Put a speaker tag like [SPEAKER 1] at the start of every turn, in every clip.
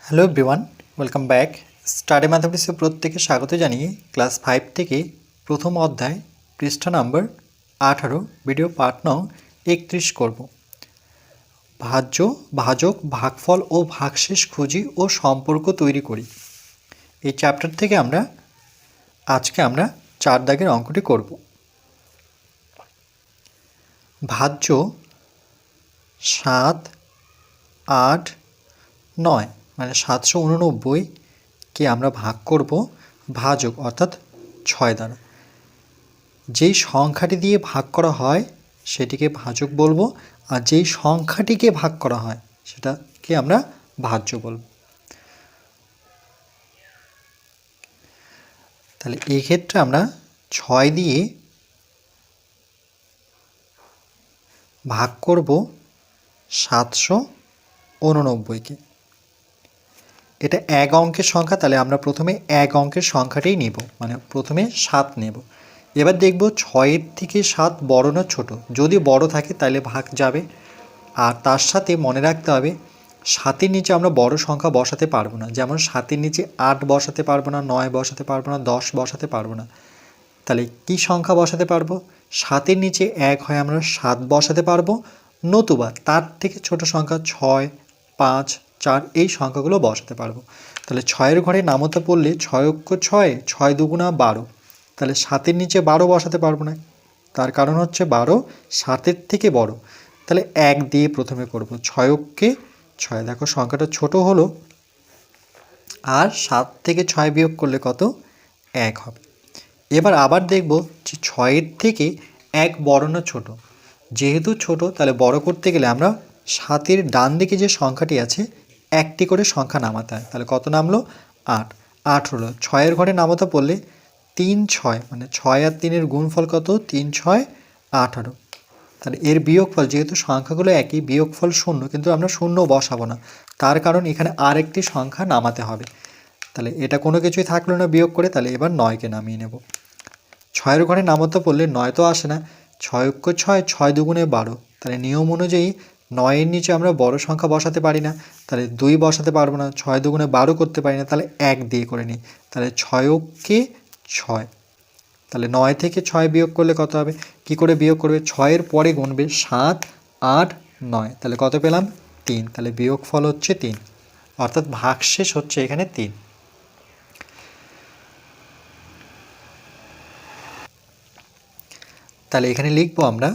[SPEAKER 1] Hello everyone, welcome back. Study ম্যাথমেটিক্সে প্রত্যেকে স্বাগত জানিয়ে ক্লাস 5 থেকে প্রথম অধ্যায় পৃষ্ঠা নাম্বার 18 ভিডিও পার্ট নং 31 করব। ভাজ্য, ভাজক, ভাগফল ও ভাগশেষ খুঁজি ও সম্পর্ক তৈরি করি। এই চ্যাপ্টার থেকে আজকে আমরা 4 দাগের অঙ্কটি করব। ভাজ্য 7, 8, 9 মানে 789কে আমরা ভাগ করব ভাজক অর্থাৎ 6 দ্বারা। যেই সংখ্যাটি দিয়ে ভাগ করা হয় সেটিকে ভাজক বলবো, আর যেই সংখ্যাটিকে ভাগ করা হয় সেটাকে আমরা ভাজ্য বলবো। তাহলে এই ক্ষেত্রে আমরা 6 দিয়ে ভাগ করব 789কে। এটা এক অঙ্কের সংখ্যা, তাহলে আমরা প্রথমে এক অঙ্কের সংখ্যাটাই নেব, মানে প্রথমে 7 নেব। এবার দেখব 6-এর থেকে 7 বড় না ছোট। যদি বড় থাকে তাহলে ভাগ যাবে, আর তার সাথে মনে রাখতে হবে 7-এর নিচে আমরা বড় সংখ্যা বসাতে পারবো না। যেমন 7-এর নিচে 8 বসাতে পারবো না, 9 বসাতে পারবো না, 10 বসাতে পারবো না। তাহলে কি সংখ্যা বসাতে পারবো? 7-এর নিচে 1 হয় আমরা 7 বসাতে পারবো, নতুবা তার থেকে ছোট সংখ্যা 6, 5, 4 এই সংখ্যাগুলো বসাতে পারবো। তাহলে 6-এর ঘরে নামতা পড়লে 6 অক্ষ 6, 6 দুগুণা 12। তাহলে 7-এর নিচে 12 বসাতে পারবো না, তার কারণ হচ্ছে 12 7-এর থেকে বড়। তাহলে 1 দিয়ে প্রথমে করব। 6 অক্ষে 6, দেখো সংখ্যাটা ছোট হলো, আর 7 থেকে 6 বিয়োগ করলে কত? 1 হবে। এবার আবার দেখব যে 6-এর থেকে 1 বড় না ছোট। যেহেতু ছোট, তাহলে বড় করতে গেলে আমরা 7-এর ডান দিকে যে সংখ্যাটি আছে একটি করে সংখ্যা নামাতে হয়। তাহলে কত নামলো? 8। 8 হলো। 6-এর ঘরে নামাতে পড়লে 3, 6 মানে 6 আর 3-এর গুণফল কত? 3, 6, 18। তাহলে এর বিয়োগফল, যেহেতু সংখ্যাগুলো একই, বিয়োগফল 0, কিন্তু আমরা 0 বসাবো না, তার কারণ এখানে আরেকটি সংখ্যা নামাতে হবে। তাহলে এটা কোনো কিছুই থাকলো না বিয়োগ করে, তাহলে এবার 9কে নামিয়ে নেব। 6-এর ঘরে নামাতে পড়লে 9 তো আসে না, 6 অক্ষ 6, 6 দুগুণে 12। তাহলে নিয়ম অনুযায়ী 9-এর নিচে আমরা বড় সংখ্যা বসাতে পারি না, তাহলে 2 বসাতে পারবো না, 6 দুগুণে 12 করতে পারি না, তাহলে 1 দিয়ে করে নিই। তাহলে 6 অক্ষে 6, তাহলে 9 থেকে 6 বিয়োগ করলে কত হবে? কি করে বিয়োগ করবে? 6-এর পরে গুনবে 7, 8, 9, তাহলে কত পেলাম? 3। তাহলে বিয়োগফল হচ্ছে 3, অর্থাৎ ভাগশেষ হচ্ছে এখানে 3। তাহলে এখানে লিখবো আমরা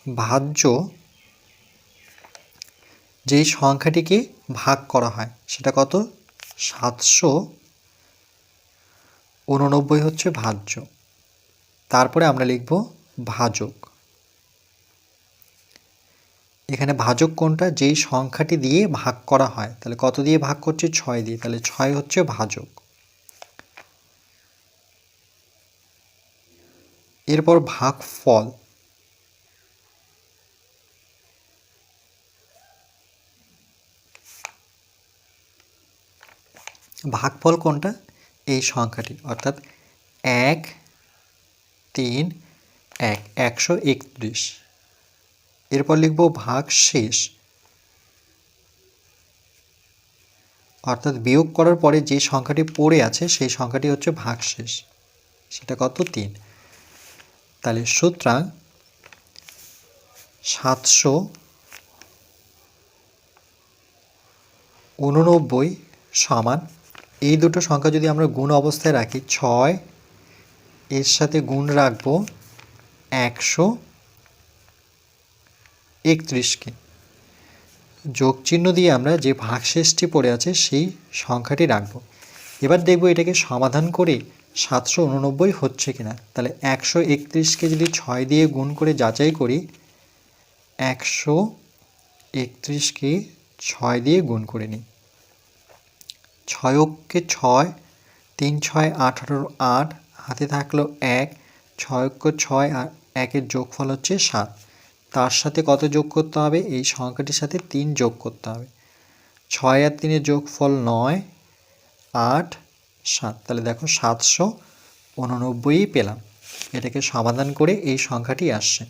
[SPEAKER 1] ভাজ্য যেই সংখ্যাটিকে ভাগ করা হয় সেটা কত? 789 হচ্ছে ভাজ্য। তারপরে আমরা লিখব ভাজক। এখানে ভাজক কোনটা? যেই সংখ্যাটি দিয়ে ভাগ করা হয়। তাহলে কত দিয়ে ভাগ করছে? 6 দিয়ে, তাহলে 6 হচ্ছে ভাজক। এরপর ভাগফল। ভাগফল কোনটা? এই সংখ্যাটি, অর্থাৎ 1, 3, 1, 131। এরপর লিখব ভাগশেষ, অর্থাৎ বিয়োগ করার পরে যে সংখ্যাটি পড়ে আছে সেই সংখ্যাটি হচ্ছে ভাগশেষ, সেটা কত? 3। তাহলে সুতরাং 789 সমান, এই দুটো সংখ্যা যদি আমরা গুণ অবস্থায় রাখি, 6 এর সাথে গুণ রাখবো 131কে, যোগ চিহ্ন দিয়ে আমরা যে ভাগশেষটি পড়ে আছে সেই সংখ্যাটি রাখব। এবার দেখব এটাকে সমাধান করে 789 হচ্ছে কিনা। তাহলে 131কে যদি 6 দিয়ে গুণ করে যাচাই করি, 131কে 6 দিয়ে গুণ করে নিই। 6 অক্ষে 6, 3, 6, 18, 8, হাতে থাকলো 1, 6 অক্ষ 6 আর 1-এর যোগফল হচ্ছে 7। তার সাথে কত যোগ করতে হবে? এই সংখ্যাটির সাথে 3 যোগ করতে হবে। 6 আর 3-এর যোগফল 9, 8, 7। তাহলে দেখো 789 পেলাম। এটাকে সমাধান করে এই সংখ্যাটি আসছে।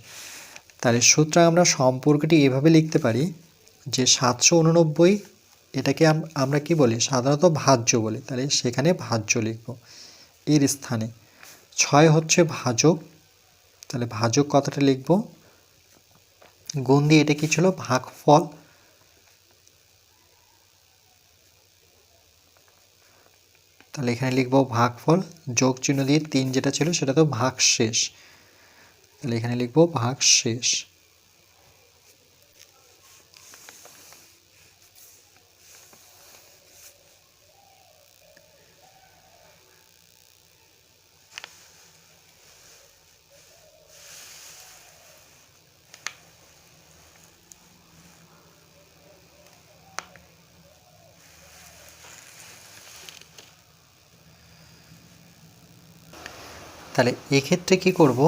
[SPEAKER 1] তাহলে সুতরাং আমরা সম্পর্কটি এভাবে লিখতে পারি যে 789 এটাকে আমরা কি বলি, সাধারণত ভাজ্য বলি, তাহলে সেখানে ভাজ্য লিখব এর স্থানে। 6 হচ্ছে ভাজক, তাহলে ভাজক কথাটা লিখব। গুণ দিয়ে এটা কি ছিল, ভাগফল, তাহলে এখানে লিখব ভাগফল, যোগ চিহ্ন দিয়ে 3 যেটা ছিল সেটা তো ভাগশেষ, তাহলে এখানে লিখব ভাগশেষ। তাহলে এক্ষেত্রে কি করব,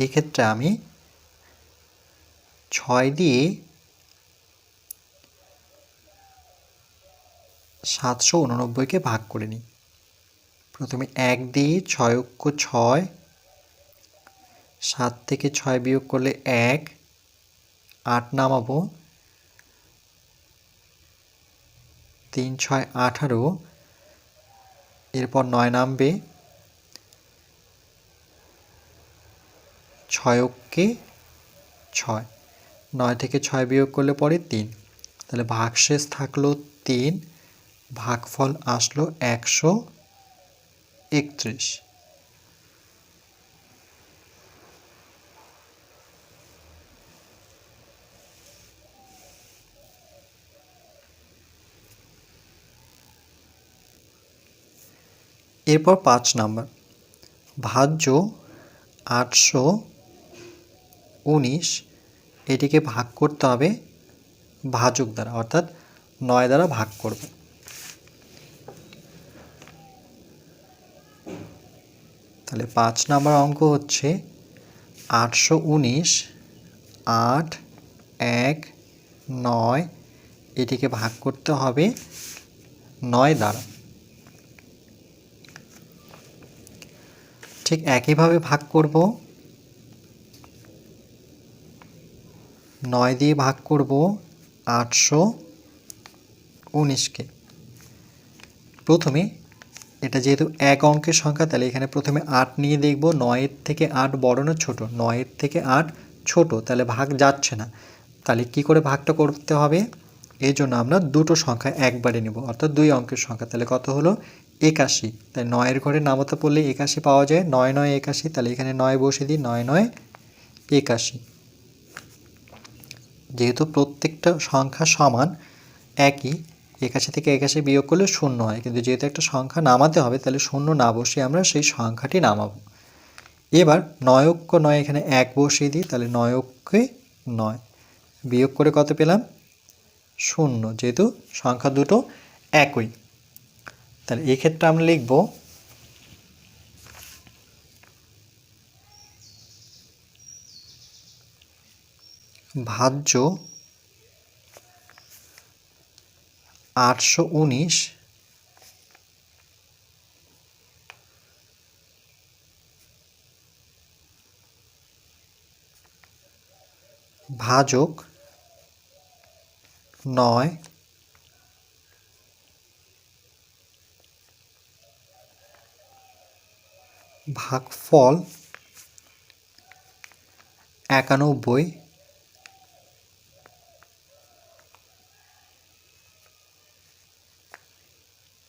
[SPEAKER 1] এক্ষেত্রে আমি 6 দিয়ে 789কে ভাগ করে নিই। প্রথমে 1 দিই, 6 অক্ষ 6, 7 থেকে 6 বিয়োগ করলে 1, 8 নামাবো, 3 6 18, এরপর 9 নামবে, 6 অক্ষে 6, 9 থেকে 6 বিয়োগ করলে পরে 3, তাহলে ভাগশেষ থাকলো 3, ভাগফল আসলো 131। এরপর 5 নাম্বার, ভাজ্য 819, এটিকে ভাগ করতে হবে ভাজক দ্বারা, অর্থাৎ 9 দ্বারা ভাগ করব। তাহলে 5 নাম্বার অঙ্ক হচ্ছে 819, 8 1 9, এটিকে ভাগ করতে হবে 9 দ্বারা। ঠিক একইভাবে ভাগ করব, 9 দিয়ে ভাগ করব 819কে। প্রথমে এটা যেহেতু এক অঙ্কের সংখ্যা, তাহলে এখানে প্রথমে 8 নিয়ে দেখব 9 থেকে 8 বড় না ছোট, 9 থেকে 8 ছোট, তাহলে ভাগ যাচ্ছে না। তাহলে কি করে ভাগটা করতে হবে, এই জন্য আমরা দুটো সংখ্যা একবারে নেব, অর্থাৎ 2 অঙ্কের সংখ্যা। তাহলে কত হলো, 81, তাই 9 ঘরে নামাতে পড়লে 81 পাওয়া যায়, 9 9 81, তাহলে এখানে 9 বসিয়ে দিই, 9 9 81। যেহেতু প্রত্যেকটা সংখ্যা সমান একই, 81 থেকে 81 বিয়োগ করলে 0 হয়, কিন্তু যেহেতু একটা সংখ্যা নামাতে হবে তাহলে 0 না বসিয়ে আমরা সেই সংখ্যাটি নামাবো। এবার 9 অক্ষ 9, এখানে 1 বসিয়ে দিই, তাহলে 9 অক্ষে 9, বিয়োগ করে কত পেলাম, 0, যেহেতু সংখ্যা দুটো একই। তাহলে এক্ষেত্রে আমরা লিখব ভাজ্য 819 ভাজক 9 ভাগফল 91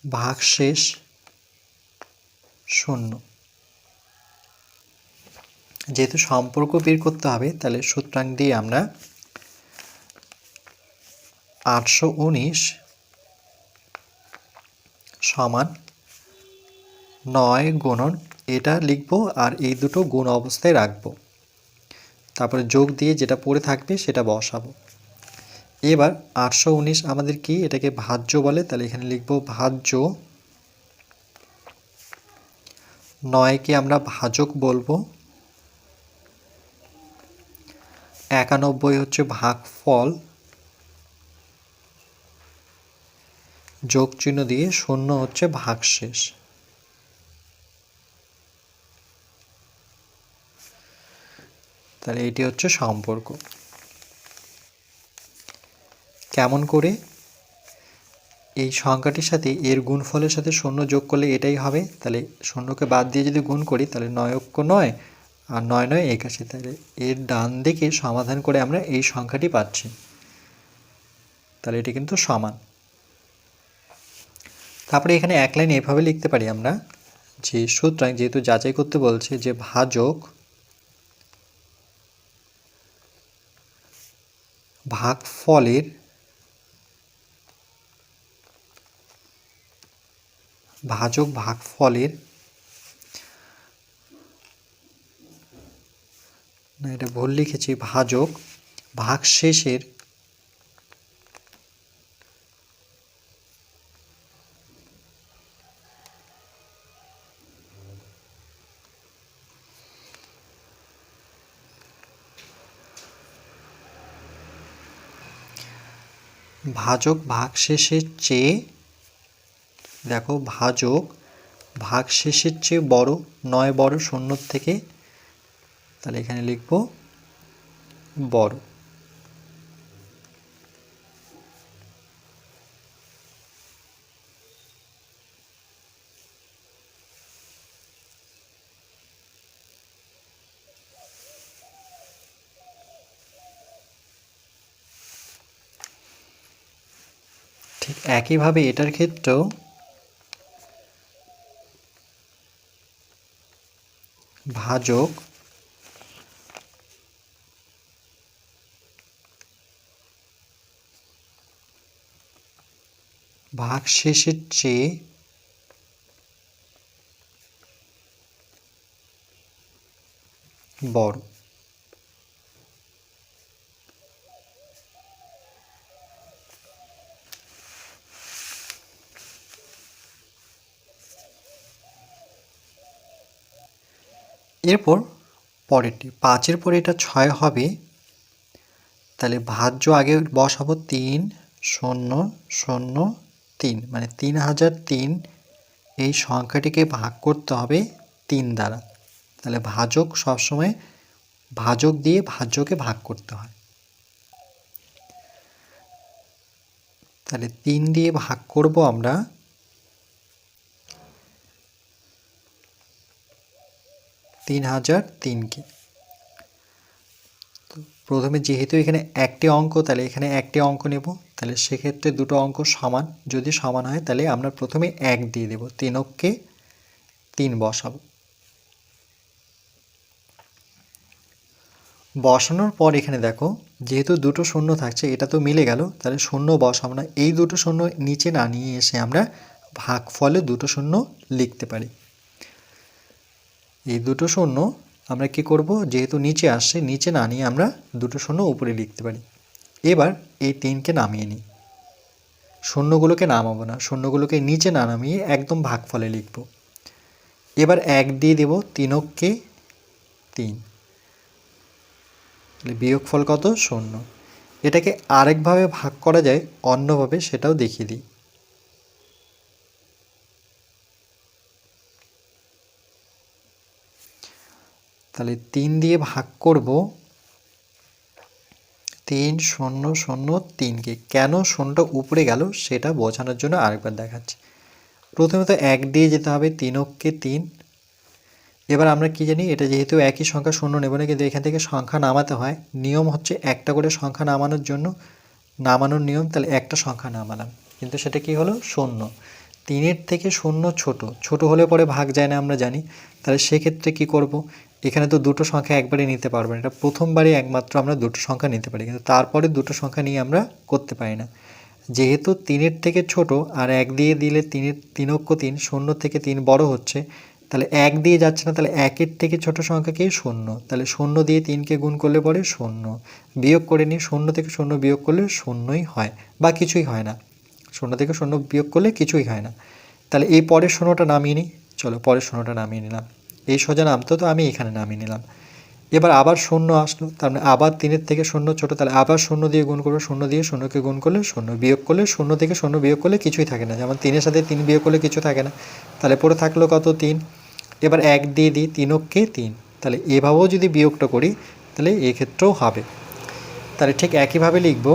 [SPEAKER 1] ভাগশেষ 0। যেহেতু সম্পর্ক বের করতে হবে, তাহলে সূত্রাং দিয়ে আমরা 819 সমান 9 গুণন এটা লিখব, আর এই দুটো গুণ অবস্থায় রাখবো, তারপরে যোগ দিয়ে যেটা পড়ে থাকবে সেটা বসাবো। এবার 819 আমাদের কি, এটাকে ভাজ্য বলে, তাহলে এখানে লিখব ভাজ্য, 9কে আমরা ভাজক বলবো, 91 হচ্ছে ভাগফল, যোগ চিহ্ন দিয়ে 0 হচ্ছে ভাগশেষ। তাহলে এটি হচ্ছে সম্পর্ক। কেমন করে? এই সংখ্যাটির সাথে এর গুণফলের সাথে শূন্য যোগ করলে এটাই হবে, তাহলে শূন্যকে বাদ দিয়ে যদি গুণ করি তাহলে 9 আর 9 81, তাহলে এর ডান দিকে সমাধান করে আমরা এই সংখ্যাটি পাচ্ছি, তাহলে এটি কিন্তু সমান। তারপরে এখানে এক লাইন এভাবে লিখতে পারি আমরা যে সুতরাং যেহেতু যাচাই করতে বলছে যে ভাজক ভাগফলের না, এটা ভুল লিখেছি, ভাজক ভাগশেষের চেয়ে, দেখো ভাজক ভাগশেষের চেয়ে বড়, 9 বড় শূন্যর থেকে, তাহলে এখানে লিখব বড়। ঠিক একইভাবে এটার ক্ষেত্রেও ভাজক ভাগশেষের চেয়ে বড়। এরপর পরেরটি 5-এর পরে এটা 6 হবে, তাহলে ভাজ্য আগে বসাবো 3003, মানে 3003, এই সংখ্যাটিকে ভাগ করতে হবে 3 দ্বারা। তাহলে ভাজক সবসময় ভাজক দিয়ে ভাজ্যকে ভাগ করতে হয়, তাহলে 3 দিয়ে ভাগ করব আমরা 3003কে। প্রথমে যেহেতু এখানে একটি অঙ্ক, তাহলে এখানে একটি অঙ্ক নেব, তাহলে সেক্ষেত্রে দুটো অঙ্ক সমান, যদি সমান হয় তাহলে আমরা প্রথমে 1 দিয়ে দেব, 3কে 3 বসাবো। বসানোর পর এখানে দেখো যেহেতু দুটো শূন্য থাকছে এটা তো মিলে গেল, তাহলে শূন্য বসাবো না, এই দুটো শূন্য নিচে না নিয়ে এসে আমরা ভাগফলে দুটো শূন্য লিখতে পারি। এই দুটো শূন্য আমরা কি করব, যেহেতু নিচে আসছে নিচে না নিয়ে আমরা দুটো শূন্য উপরে লিখতে পারি। এবার এই 3কে নামিয়ে নিই, শূন্যগুলোকে নামাবো না, শূন্যগুলোকে নিচে না নামিয়ে একদম ভাগফলে লিখব। এবার 1 দিয়ে দেব, 3কে 3, বিয়োগফল কত? 0। এটাকে আরেকভাবে ভাগ করা যায় অন্যভাবে, সেটাও দেখিয়ে দিই। তাহলে 3 দিয়ে ভাগ করব 3003কে। কেন শূন্যটা উপরে গেল সেটা বোঝানোর জন্য আরেকবার দেখাচ্ছি। প্রথমে তো 1 দিয়ে যেতে হবে, 3কে 3। এবার আমরা কি জানি, এটা যেহেতু একই সংখ্যা শূন্য নেব না, কিন্তু এখান থেকে সংখ্যা নামাতে হয়, নিয়ম হচ্ছে একটা করে সংখ্যা নামানোর জন্য, নামানোর নিয়ম, তাহলে একটা সংখ্যা নামালাম, কিন্তু সেটা কি হলো? 0। 3-এর থেকে 0 ছোট হলে পরে ভাগ যায় না আমরা জানি, তাহলে সেক্ষেত্রে কি করব, এখানে তো দুটো সংখ্যা একবারে নিতে পারবো না, এটা প্রথমবারই একমাত্র আমরা দুটো সংখ্যা নিতে পারি, কিন্তু তারপরে দুটো সংখ্যা নিয়ে আমরা করতে পারি না। যেহেতু 3-এর থেকে ছোট আর 1 দিয়ে দিলে 3কে 3, 0 থেকে 3 বড় হচ্ছে, তাহলে 1 দিয়ে যাচ্ছে না, তাহলে 1-এর থেকে ছোট সংখ্যা কি? 0। তাহলে 0 দিয়ে 3কে গুণ করলে পরে 0, বিয়োগ করে নিই, 0 থেকে 0 বিয়োগ করলে 0ই হয়, বা কিছুই হয় না, 0 থেকে 0 বিয়োগ করলে কিছুই হয় না। তাহলে এই পরের 0টা নামিয়ে নিই, চলো পরের 0টা নামিয়ে নিলাম, এই সোজা নামতো তো আমি এখানে নামিয়ে নিলাম। এবার আবার 0 আসলো, তার মানে আবার 3-এর থেকে 0 ছোটো, তাহলে আবার 0 দিয়ে গুণ করবো, 0 দিয়ে 0কে গুণ করলে 0, বিয়োগ করলে 0 থেকে 0 বিয়োগ করলে কিছুই থাকে না, যেমন 3-এর সাথে 3 বিয়োগ করলে কিছু থাকে না, তাহলে পরে থাকলো কত? 3। এবার 1 দিয়ে দিই, 3কে 3, তাহলে এভাবেও যদি বিয়োগটা করি তাহলে এক্ষেত্রেও হবে। তাহলে ঠিক একইভাবে লিখব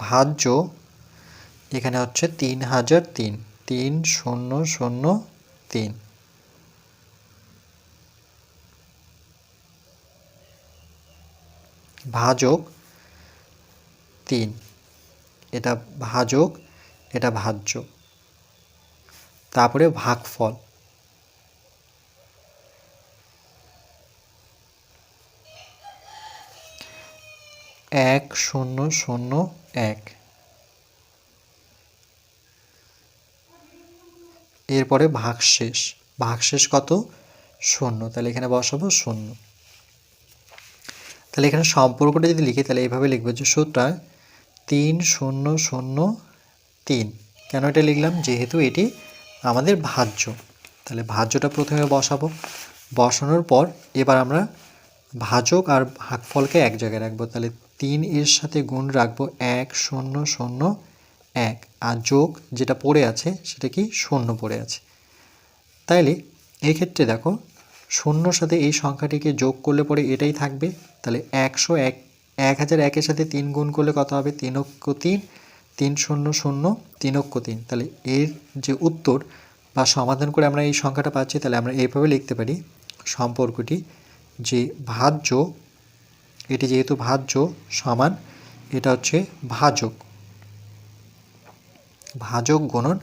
[SPEAKER 1] ভাজ্য, এখানে হচ্ছে 3003, 3003, ভাজক 3, এটা ভাজক, এটা ভাজ্য। তারপরে ভাগফল, 1001, এরপরে ভাগশেষ, ভাগশেষ কত? 0, তাহলে এখানে বসাবো 0। তাহলে এখানে সম্পর্কটা যদি লিখি তাহলে এইভাবে লিখবো যে সুতরাং 3003, কেন এটা লিখলাম? যেহেতু এটি আমাদের ভাজ্য। তাহলে ভাজ্যটা প্রথমে বসাবো, বসানোর পর এবার আমরা ভাজক আর ভাগফলকে এক জায়গায় রাখবো। তাহলে 3 এর সাথে গুণ রাখবো 1001, আর যোগ যেটা পড়ে আছে সেটা কি? 0 পড়ে আছে। তাইলে এক্ষেত্রে দেখো 0 সাথে এই সংখ্যাটিকে যোগ করলে পরে এটাই থাকবে। তাহলে 101, 1001-এর সাথে 3 গুণ করলে কত হবে? 3 অক্ষ 3, 300, 3 অক্ষ 3। তাহলে এর যে উত্তর বা সমাধান করে আমরা এই সংখ্যাটা পাচ্ছি, তাহলে আমরা এইভাবে লিখতে পারি সম্পর্কটি যে ভাজ্য, এটি যেহেতু ভাজ্য সমান এটা হচ্ছে ভাজক, ভাজক গুণন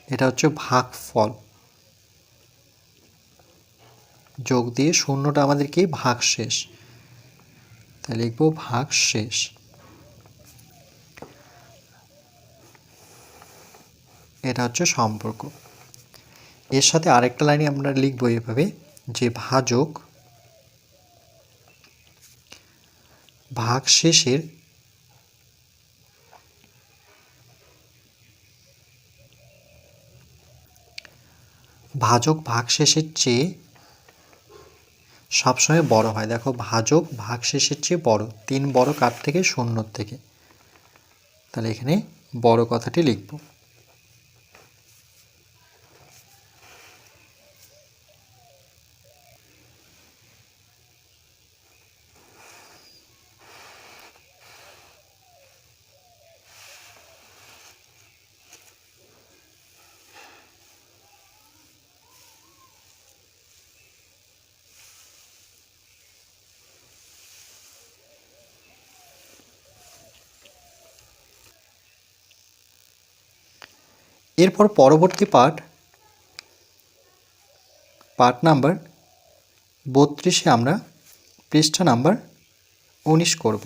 [SPEAKER 1] এটা হচ্ছে ভাগফল, যোগ দিয়ে 0টা আমাদের কি? ভাগশেষ। তাহলে লিখবো ভাগশেষ। এটা হচ্ছে সম্পর্ক। এর সাথে আরেকটা লাইনে আমরা লিখবো এভাবে যে ভাজক ভাগশেষের ভাগশেষের চেয়ে সবসময় বড় হয়। দেখো ভাজক ভাগশেষের চেয়ে বড়, 3 বড় কার থেকে? 0 থেকে। তাহলে এখানে বড় কথাটি লিখব। এরপর পরবর্তী পার্ট নাম্বার 32-এ আমরা পৃষ্ঠা নাম্বার 19 করব।